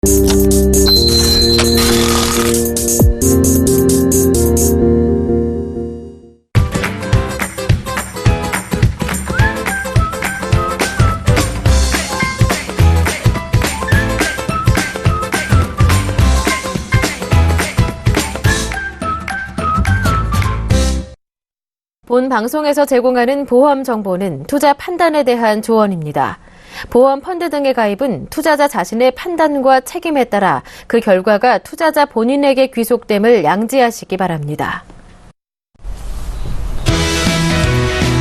본 방송에서 제공하는 보험 정보는 투자 판단에 대한 조언입니다. 보험 펀드 등의 가입은 투자자 자신의 판단과 책임에 따라 그 결과가 투자자 본인에게 귀속됨을 양지하시기 바랍니다.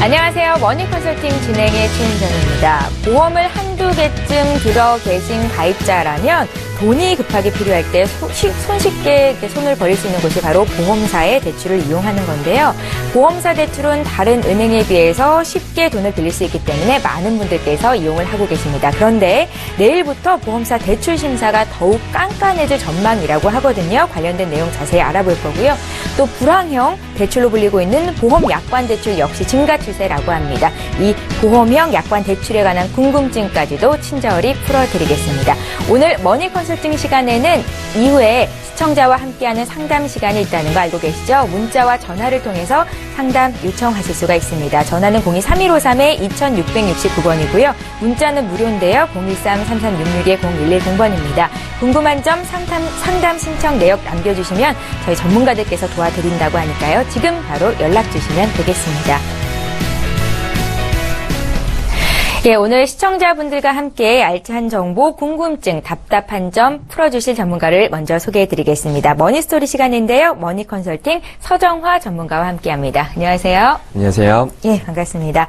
안녕하세요. 머니컨설팅 진행의 최은정입니다. 보험을 한두 개쯤 들어 계신 가입자라면 돈이 급하게 필요할 때 손쉽게 손을 벌릴 수 있는 곳이 바로 보험사의 대출을 이용하는 건데요. 보험사 대출은 다른 은행에 비해서 쉽게 돈을 빌릴 수 있기 때문에 많은 분들께서 이용을 하고 계십니다. 그런데 내일부터 보험사 대출 심사가 더욱 깐깐해질 전망이라고 하거든요. 관련된 내용 자세히 알아볼 거고요. 또 불황형 대출로 불리고 있는 보험 약관 대출 역시 증가 추세라고 합니다. 이 보험형 약관 대출에 관한 궁금증까지도 친절히 풀어드리겠습니다. 오늘 머니컨설팅 시간에는 이후에 시청자와 함께하는 상담 시간이 있다는 거 알고 계시죠? 문자와 전화를 통해서 상담 요청하실 수가 있습니다. 전화는 02-3253-2669번이고요. 문자는 무료인데요. 013-3366-0110번입니다. 궁금한 점 상담 신청 내역 남겨주시면 저희 전문가들께서 도와드린다고 하니까요. 지금 바로 연락 주시면 되겠습니다. 예, 오늘 시청자분들과 함께 알찬 정보, 궁금증, 답답한 점 풀어주실 전문가를 먼저 소개해드리겠습니다. 머니스토리 시간인데요. 머니컨설팅 서정화 전문가와 함께합니다. 안녕하세요. 안녕하세요. 예, 반갑습니다.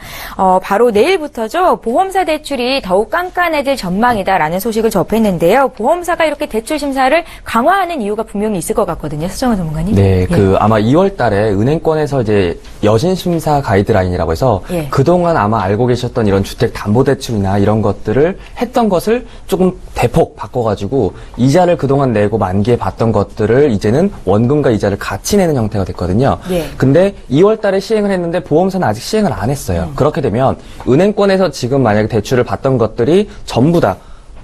바로 내일부터죠. 보험사 대출이 더욱 깐깐해질 전망이다라는 소식을 접했는데요. 보험사가 이렇게 대출 심사를 강화하는 이유가 분명히 있을 것 같거든요. 서정화 전문가님. 네, 아마 2월 달에 은행권에서 이제 여신 심사 가이드라인이라고 해서 그동안 아마 알고 계셨던 이런 주택 담보대출이나 이런 것들을 했던 것을 조금 대폭 바꿔가지고 이자를 그동안 내고 만기에 받던 것들을 이제는 원금과 이자를 같이 내는 형태가 됐거든요. 근데 2월 달에 시행을 했는데 보험사는 아직 시행을 안 했어요. 그렇게 되면 은행권에서 지금 만약에 대출을 받던 것들이 전부 다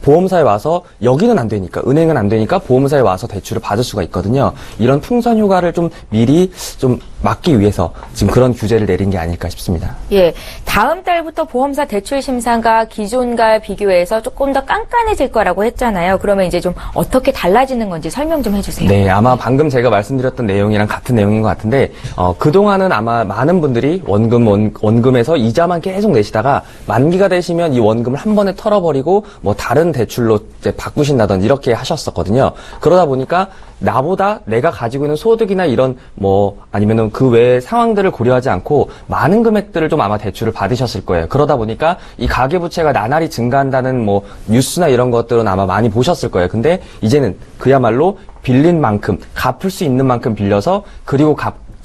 보험사에 와서 여기는 안 되니까 은행은 안 되니까 보험사에 와서 대출을 받을 수가 있거든요. 이런 풍선 효과를 좀 미리 좀 막기 위해서 지금 그런 규제를 내린 게 아닐까 싶습니다. 예, 다음 달부터 보험사 대출 심사가 기존과 비교해서 조금 더 깐깐해질 거라고 했잖아요. 그러면 이제 좀 어떻게 달라지는 건지 설명 좀 해주세요. 네, 아마 방금 제가 말씀드렸던 내용이랑 같은 내용인 것 같은데 그동안은 아마 많은 분들이 원금에서 이자만 계속 내시다가 만기가 되시면 이 원금을 한 번에 털어버리고 뭐 다른 대출로 이제 바꾸신다든지 이렇게 하셨었거든요. 그러다 보니까 나보다 내가 가지고 있는 소득이나 이런 뭐 아니면은 그 외의 상황들을 고려하지 않고 많은 금액들을 좀 아마 대출을 받으셨을 거예요. 그러다 보니까 이 가계부채가 나날이 증가한다는 뭐 뉴스나 이런 것들은 아마 많이 보셨을 거예요. 근데 이제는 그야말로 빌린 만큼 갚을 수 있는 만큼 빌려서 그리고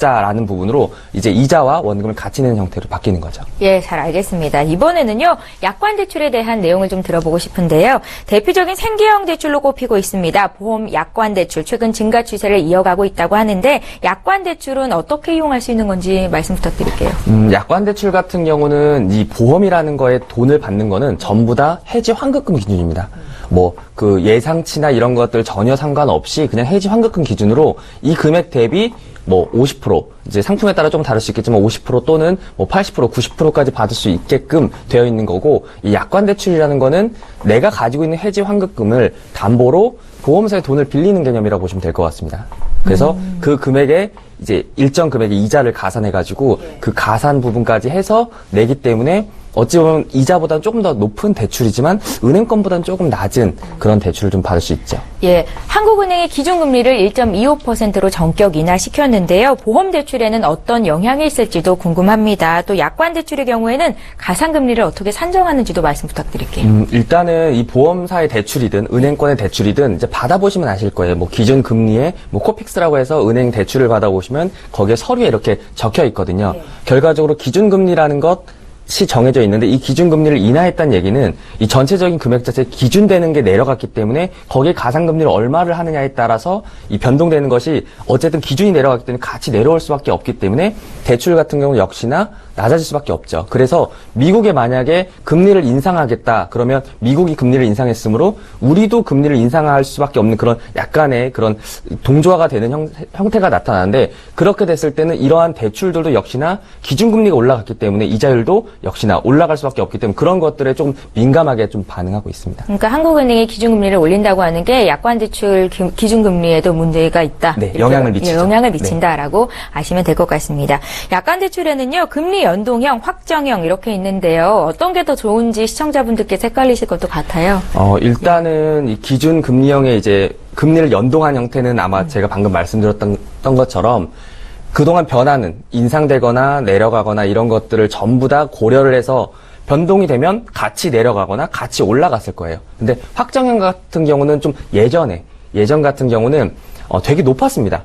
라는 부분으로 이제 이자와 원금을 같이 내는 형태로 바뀌는 거죠. 예, 잘 알겠습니다. 이번에는요, 약관 대출에 대한 내용을 좀 들어보고 싶은데요. 대표적인 생계형 대출로 꼽히고 있습니다. 보험 약관 대출, 최근 증가 추세를 이어가고 있다고 하는데, 약관 대출은 어떻게 이용할 수 있는 건지 말씀 부탁드릴게요. 약관 대출 같은 경우는 이 보험이라는 거에 돈을 받는 거는 전부 다 해지 환급금 기준입니다. 뭐 그 예상치나 이런 것들 전혀 상관없이 그냥 해지 환급금 기준으로 이 금액 대비 뭐 50% 이제 상품에 따라 좀 다를 수 있겠지만 50% 또는 뭐 80%, 90%까지 받을 수 있게끔 되어 있는 거고 이 약관 대출이라는 거는 내가 가지고 있는 해지 환급금을 담보로 보험사에 돈을 빌리는 개념이라고 보시면 될 것 같습니다. 그래서 그 금액에 이제 일정 금액의 이자를 가산해가지고 그 가산 부분까지 해서 내기 때문에 어찌 보면 이자보다는 조금 더 높은 대출이지만 은행권보다는 조금 낮은 그런 대출을 좀 받을 수 있죠. 예, 한국은행의 기준금리를 1.25%로 전격 인하시켰는데요. 보험대출에는 어떤 영향이 있을지도 궁금합니다. 또 약관대출의 경우에는 가산금리를 어떻게 산정하는지도 말씀 부탁드릴게요. 일단은 이 보험사의 대출이든 은행권의 대출이든 이제 받아보시면 아실 거예요. 뭐 기준금리에 뭐 코픽스라고 해서 은행 대출을 받아보시면 거기에 서류에 이렇게 적혀 있거든요. 결과적으로 기준금리라는 것이 정해져 있는데 이 기준금리를 인하했다는 얘기는 이 전체적인 금액 자체 기준되는 게 내려갔기 때문에 거기에 가산금리를 얼마를 하느냐에 따라서 이 변동되는 것이 어쨌든 기준이 내려갔기 때문에 같이 내려올 수밖에 없기 때문에 대출 같은 경우 역시나 낮아질 수밖에 없죠. 그래서 미국에 만약에 금리를 인상하겠다 그러면 미국이 금리를 인상했으므로 우리도 금리를 인상할 수밖에 없는 그런 약간의 그런 동조화가 되는 형태가 나타나는데, 그렇게 됐을 때는 이러한 대출들도 역시나 기준금리가 올라갔기 때문에 이자율도 역시나 올라갈 수밖에 없기 때문에 그런 것들에 좀 민감하게 좀 반응하고 있습니다. 그러니까 한국은행이 기준금리를 올린다고 하는 게 약관대출 기준금리에도 문제가 있다. 네, 영향을 미치죠. 영향을 미친다라고 아시면 될 것 같습니다. 약관대출에는요, 금리 연동형, 확정형 이렇게 있는데요. 어떤 게 더 좋은지 시청자분들께서 헷갈리실 것도 같아요. 일단은 이 기준금리형의 이제 금리를 연동한 형태는 아마 제가 방금 말씀드렸던 것처럼 그동안 변화는 인상되거나 내려가거나 이런 것들을 전부 다 고려를 해서 변동이 되면 같이 내려가거나 같이 올라갔을 거예요. 근데 확정형 같은 경우는 좀 예전 같은 경우는 되게 높았습니다.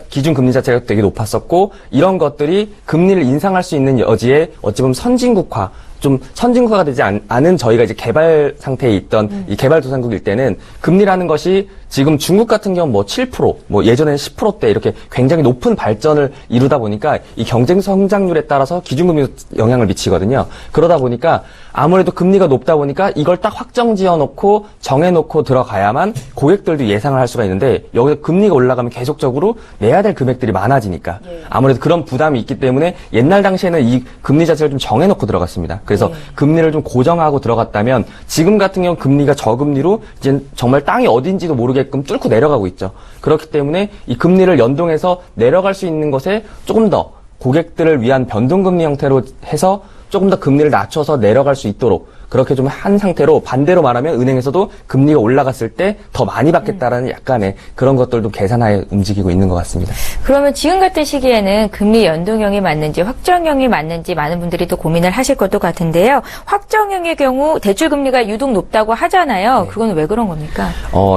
기준 금리 자체가 되게 높았었고, 이런 것들이 금리를 인상할 수 있는 여지에 어찌 보면 선진국화가 되지 않은 저희가 이제 개발 상태에 있던 이 개발도상국일 때는 금리라는 것이 지금 중국 같은 경우는 뭐 7%, 뭐 예전에는 10%대 이렇게 굉장히 높은 발전을 이루다 보니까 이 경쟁 성장률에 따라서 기준금리에 영향을 미치거든요. 그러다 보니까 아무래도 금리가 높다 보니까 이걸 딱 확정 지어놓고 정해놓고 들어가야만 고객들도 예상을 할 수가 있는데, 여기서 금리가 올라가면 계속적으로 내야 될 금액들이 많아지니까 아무래도 그런 부담이 있기 때문에 옛날 당시에는 이 금리 자체를 좀 정해놓고 들어갔습니다. 그래서 금리를 좀 고정하고 들어갔다면 지금 같은 경우 금리가 저금리로 이제 정말 땅이 어딘지도 모르게끔 뚫고 내려가고 있죠. 그렇기 때문에 이 금리를 연동해서 내려갈 수 있는 것에 조금 더 고객들을 위한 변동금리 형태로 해서 조금 더 금리를 낮춰서 내려갈 수 있도록 그렇게 좀 한 상태로, 반대로 말하면 은행에서도 금리가 올라갔을 때 더 많이 받겠다라는 약간의 그런 것들도 계산하에 움직이고 있는 것 같습니다. 그러면 지금 같은 시기에는 금리 연동형이 맞는지 확정형이 맞는지 많은 분들이 또 고민을 하실 것도 같은데요. 확정형의 경우 대출 금리가 유독 높다고 하잖아요. 그건 왜 그런 겁니까?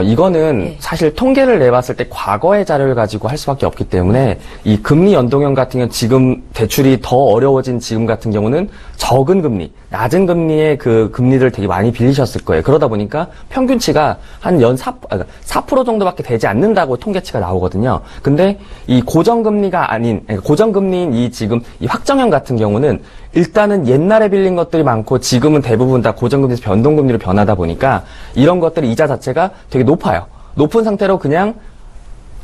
이거는 사실 통계를 내봤을 때 과거의 자료를 가지고 할 수밖에 없기 때문에 이 금리 연동형 같은 경우는 지금 대출이 더 어려워진 지금 같은 경우는 적은 금리, 낮은 금리의 그 금리를 되게 많이 빌리셨을 거예요. 그러다 보니까 평균치가 한 연 4% 정도밖에 되지 않는다고 통계치가 나오거든요. 근데 이 고정금리가 아닌, 고정금리인 이 지금 이 확정형 같은 경우는 일단은 옛날에 빌린 것들이 많고 지금은 대부분 다 고정금리에서 변동금리로 변하다 보니까 이런 것들이 이자 자체가 되게 높아요. 높은 상태로 그냥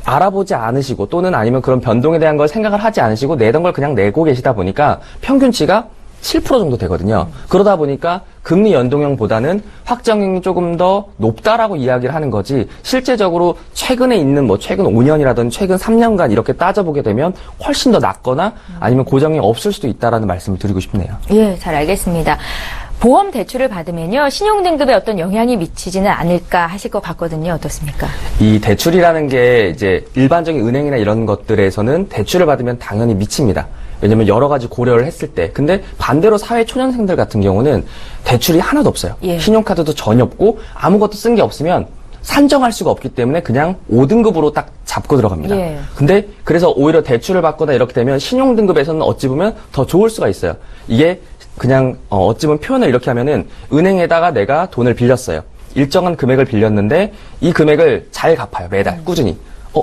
알아보지 않으시고 또는 아니면 그런 변동에 대한 걸 생각을 하지 않으시고 내던 걸 그냥 내고 계시다 보니까 평균치가 7% 정도 되거든요. 그러다 보니까 금리 연동형보다는 확정형이 조금 더 높다라고 이야기를 하는 거지, 실제적으로 최근에 있는 뭐 최근 5년이라든지 최근 3년간 이렇게 따져보게 되면 훨씬 더 낮거나 아니면 고정이 없을 수도 있다라는 말씀을 드리고 싶네요. 예, 잘 알겠습니다. 보험 대출을 받으면요, 신용등급에 어떤 영향이 미치지는 않을까 하실 것 같거든요. 어떻습니까? 이 대출이라는 게 이제 일반적인 은행이나 이런 것들에서는 대출을 받으면 당연히 미칩니다. 왜냐면 여러 가지 고려를 했을 때. 근데 반대로 사회 초년생들 같은 경우는 대출이 하나도 없어요. 신용카드도 전혀 없고 아무것도 쓴 게 없으면 산정할 수가 없기 때문에 그냥 5등급으로 딱 잡고 들어갑니다. 근데 그래서 오히려 대출을 받거나 이렇게 되면 신용등급에서는 어찌 보면 더 좋을 수가 있어요. 이게 그냥 어찌 보면 표현을 이렇게 하면은 은행에다가 내가 돈을 빌렸어요. 일정한 금액을 빌렸는데 이 금액을 잘 갚아요. 매달 꾸준히.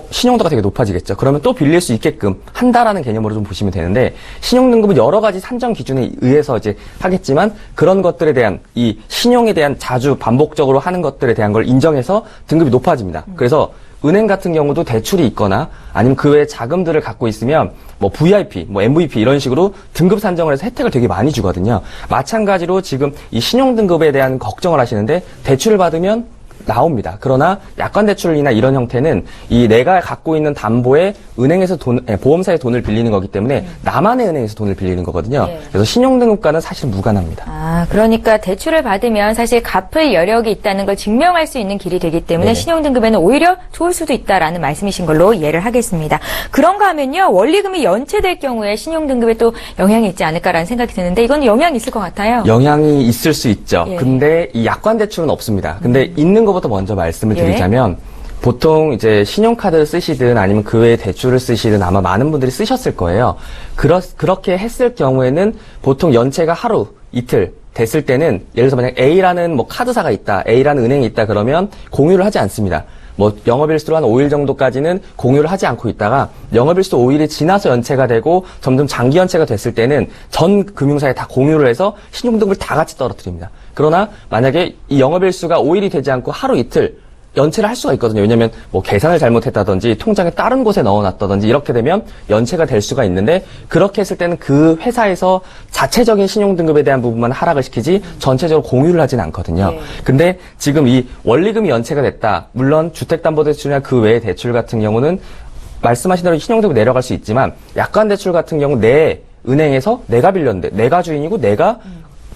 신용도가 되게 높아지겠죠. 그러면 또 빌릴 수 있게끔 한다라는 개념으로 좀 보시면 되는데, 신용등급은 여러 가지 산정 기준에 의해서 이제 하겠지만 그런 것들에 대한 이 신용에 대한 자주 반복적으로 하는 것들에 대한 걸 인정해서 등급이 높아집니다. 그래서 은행 같은 경우도 대출이 있거나 아니면 그 외에 자금들을 갖고 있으면 뭐 VIP, 뭐 MVP 이런 식으로 등급 산정을 해서 혜택을 되게 많이 주거든요. 마찬가지로 지금 이 신용등급에 대한 걱정을 하시는데 대출을 받으면 나옵니다. 그러나 약관대출이나 이런 형태는 이 내가 갖고 있는 담보에 은행에서 보험사에 돈을 빌리는 거기 때문에 나만의 은행에서 돈을 빌리는 거거든요. 그래서 신용등급과는 사실 무관합니다. 그러니까 대출을 받으면 사실 갚을 여력이 있다는 걸 증명할 수 있는 길이 되기 때문에 신용등급에는 오히려 좋을 수도 있다라는 말씀이신 걸로 이해를 하겠습니다. 그런가 하면요, 원리금이 연체될 경우에 신용등급에 또 영향이 있지 않을까라는 생각이 드는데 이건 영향이 있을 것 같아요. 영향이 있을 수 있죠. 근데 이 약관대출은 없습니다. 근데 있는 것부터 먼저 말씀을 드리자면 보통 이제 신용카드를 쓰시든 아니면 그 외에 대출을 쓰시든 아마 많은 분들이 쓰셨을 거예요. 그렇게 했을 경우에는 보통 연체가 하루, 이틀 됐을 때는 예를 들어서 만약 A라는 뭐 카드사가 있다, A라는 은행이 있다 그러면 공유를 하지 않습니다. 뭐 영업일수로 한 5일 정도까지는 공유를 하지 않고 있다가 영업일수 5일이 지나서 연체가 되고 점점 장기 연체가 됐을 때는 전 금융사에 다 공유를 해서 신용등급을 다 같이 떨어뜨립니다. 그러나 만약에 이 영업일수가 5일이 되지 않고 하루 이틀 연체를 할 수가 있거든요. 왜냐하면 뭐 계산을 잘못했다든지 통장에 다른 곳에 넣어놨다든지 이렇게 되면 연체가 될 수가 있는데 그렇게 했을 때는 그 회사에서 자체적인 신용등급에 대한 부분만 하락을 시키지 전체적으로 공유를 하진 않거든요. 네. 근데 지금 이 원리금이 연체가 됐다. 물론 주택담보대출이나 그 외의 대출 같은 경우는 말씀하신 대로 신용등급이 내려갈 수 있지만 약관대출 같은 경우 내 은행에서 내가 빌렸는데 내가 주인이고 내가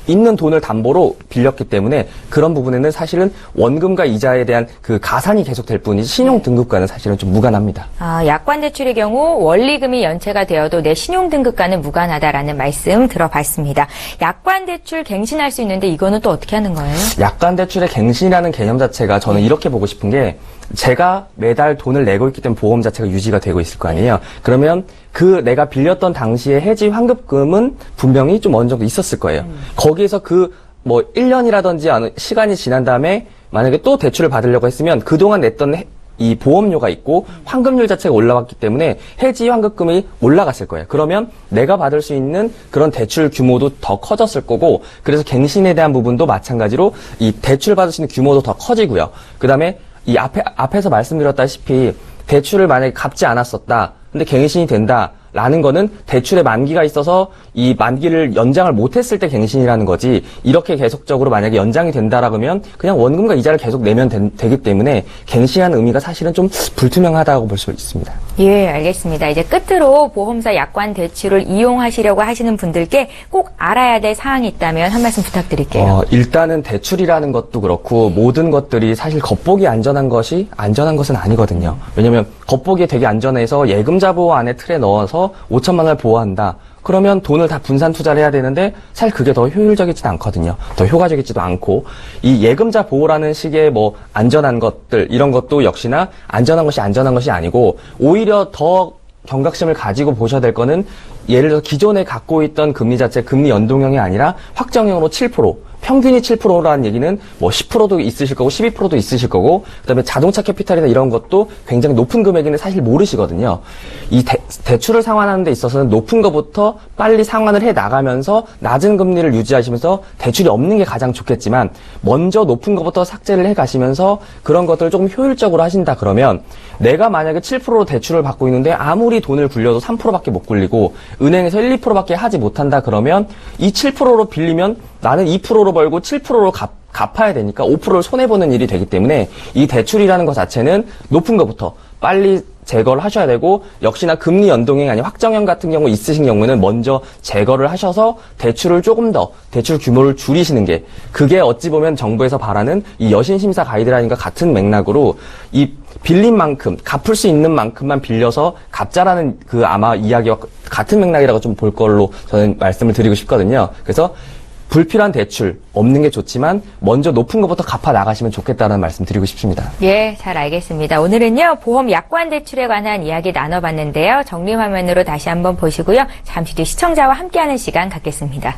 있는 돈을 담보로 빌렸기 때문에 그런 부분에는 사실은 원금과 이자에 대한 그 가산이 계속될 뿐이지 신용등급과는 사실은 좀 무관합니다. 약관대출의 경우 원리금이 연체가 되어도 내 신용등급과는 무관하다라는 말씀 들어봤습니다. 약관대출 갱신할 수 있는데 이거는 또 어떻게 하는 거예요? 약관대출의 갱신이라는 개념 자체가 저는 이렇게 보고 싶은 게 제가 매달 돈을 내고 있기 때문에 보험 자체가 유지가 되고 있을 거 아니에요. 그러면 그 내가 빌렸던 당시에 해지 환급금은 분명히 좀 어느 정도 있었을 거예요. 거기에서 그 뭐 1년이라든지 시간이 지난 다음에 만약에 또 대출을 받으려고 했으면 그동안 냈던 이 보험료가 있고 환급률 자체가 올라갔기 때문에 해지 환급금이 올라갔을 거예요. 그러면 내가 받을 수 있는 그런 대출 규모도 더 커졌을 거고 그래서 갱신에 대한 부분도 마찬가지로 이 대출 받을 수 있는 규모도 더 커지고요. 그다음에 이 앞에서 말씀드렸다시피 대출을 만약에 갚지 않았었다. 근데 갱신이 된다라는 거는 대출의 만기가 있어서 이 만기를 연장을 못했을 때 갱신이라는 거지 이렇게 계속적으로 만약에 연장이 된다라고 하면 그냥 원금과 이자를 계속 내면 되기 때문에 갱신하는 의미가 사실은 좀 불투명하다고 볼 수 있습니다. 예, 알겠습니다. 이제 끝으로 보험사 약관 대출을 이용하시려고 하시는 분들께 꼭 알아야 될 사항이 있다면 한 말씀 부탁드릴게요. 일단은 대출이라는 것도 그렇고 모든 것들이 사실 겉보기 안전한 것은 아니거든요. 왜냐면 겉보기에 되게 안전해서 예금자 보호 안에 틀에 넣어서 5천만 원을 보호한다. 그러면 돈을 다 분산 투자를 해야 되는데 사실 그게 더 효율적이지도 않거든요. 더 효과적이지도 않고 이 예금자 보호라는 식의 뭐 안전한 것들 이런 것도 역시나 안전한 것이 아니고 오히려 더 경각심을 가지고 보셔야 될 거는 예를 들어서 기존에 갖고 있던 금리 자체 금리 연동형이 아니라 확정형으로 7%, 평균이 7%라는 얘기는 뭐 10%도 있으실 거고 12%도 있으실 거고 그다음에 자동차 캐피탈이나 이런 것도 굉장히 높은 금액인데 사실 모르시거든요. 이 대출을 상환하는 데 있어서는 높은 것부터 빨리 상환을 해 나가면서 낮은 금리를 유지하시면서 대출이 없는 게 가장 좋겠지만 먼저 높은 것부터 삭제를 해 가시면서 그런 것들을 조금 효율적으로 하신다 그러면 내가 만약에 7%로 대출을 받고 있는데 아무리 돈을 굴려도 3%밖에 못 굴리고 은행에서 1, 2%밖에 하지 못한다 그러면 이 7%로 빌리면 나는 2%로 벌고 7%로 갚아야 되니까 5%를 손해보는 일이 되기 때문에 이 대출이라는 것 자체는 높은 것부터 빨리 제거를 하셔야 되고 역시나 금리 연동형이 아닌 확정형 같은 경우 있으신 경우에는 먼저 제거를 하셔서 대출을 조금 더 대출 규모를 줄이시는 게 그게 어찌 보면 정부에서 바라는 이 여신심사 가이드라인과 같은 맥락으로 이 빌린 만큼 갚을 수 있는 만큼만 빌려서 갚자라는 그 아마 이야기와 같은 맥락이라고 좀 볼 걸로 저는 말씀을 드리고 싶거든요. 그래서 불필요한 대출 없는 게 좋지만 먼저 높은 것부터 갚아 나가시면 좋겠다는 말씀 드리고 싶습니다. 예, 잘 알겠습니다. 오늘은요, 보험 약관 대출에 관한 이야기 나눠봤는데요. 정리 화면으로 다시 한번 보시고요. 잠시 뒤 시청자와 함께하는 시간 갖겠습니다.